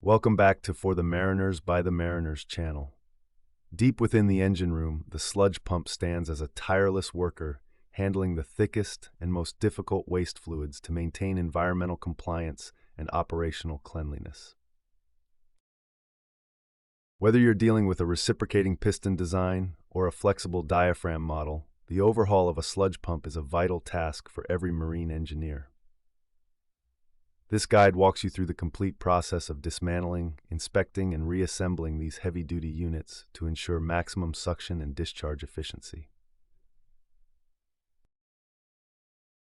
Welcome back to For the Mariners by the Mariners channel. Deep within the engine room, the sludge pump stands as a tireless worker, handling the thickest and most difficult waste fluids to maintain environmental compliance and operational cleanliness. Whether you're dealing with a reciprocating piston design or a flexible diaphragm model, the overhaul of a sludge pump is a vital task for every marine engineer. This guide walks you through the complete process of dismantling, inspecting, and reassembling these heavy-duty units to ensure maximum suction and discharge efficiency.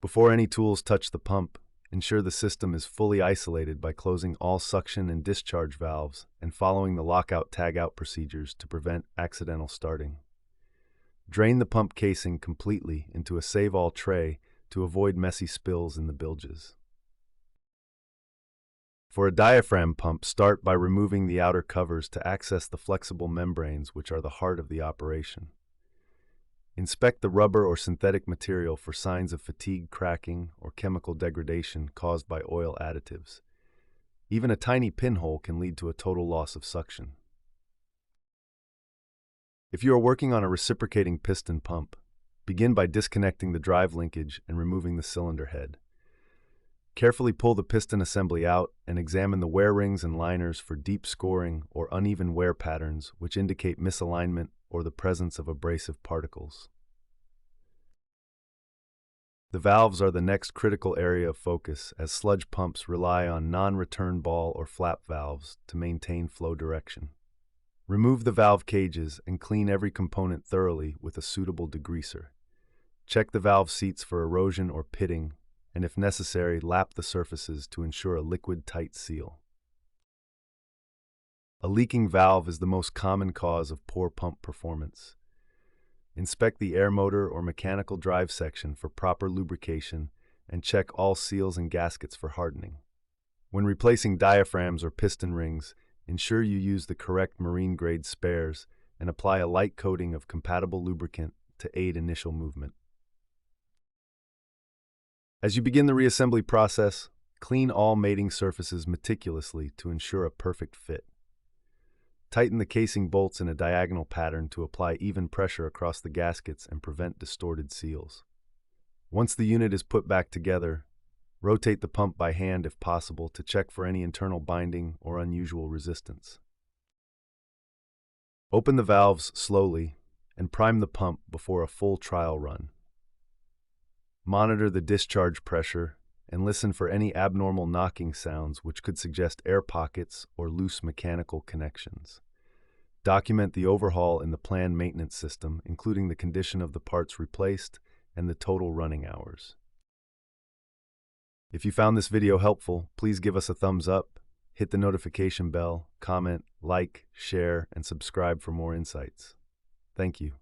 Before any tools touch the pump, ensure the system is fully isolated by closing all suction and discharge valves and following the lockout-tagout procedures to prevent accidental starting. Drain the pump casing completely into a save-all tray to avoid messy spills in the bilges. For a diaphragm pump, start by removing the outer covers to access the flexible membranes, which are the heart of the operation. Inspect the rubber or synthetic material for signs of fatigue, cracking, or chemical degradation caused by oil additives. Even a tiny pinhole can lead to a total loss of suction. If you are working on a reciprocating piston pump, begin by disconnecting the drive linkage and removing the cylinder head. Carefully pull the piston assembly out and examine the wear rings and liners for deep scoring or uneven wear patterns, which indicate misalignment or the presence of abrasive particles. The valves are the next critical area of focus, as sludge pumps rely on non-return ball or flap valves to maintain flow direction. Remove the valve cages and clean every component thoroughly with a suitable degreaser. Check the valve seats for erosion or pitting, and if necessary, lap the surfaces to ensure a liquid-tight seal. A leaking valve is the most common cause of poor pump performance. Inspect the air motor or mechanical drive section for proper lubrication and check all seals and gaskets for hardening. When replacing diaphragms or piston rings, ensure you use the correct marine-grade spares and apply a light coating of compatible lubricant to aid initial movement. As you begin the reassembly process, clean all mating surfaces meticulously to ensure a perfect fit. Tighten the casing bolts in a diagonal pattern to apply even pressure across the gaskets and prevent distorted seals. Once the unit is put back together, rotate the pump by hand if possible to check for any internal binding or unusual resistance. Open the valves slowly and prime the pump before a full trial run. Monitor the discharge pressure and listen for any abnormal knocking sounds which could suggest air pockets or loose mechanical connections. Document the overhaul in the planned maintenance system, including the condition of the parts replaced and the total running hours. If you found this video helpful, please give us a thumbs up, hit the notification bell, comment, like, share, and subscribe for more insights. Thank you.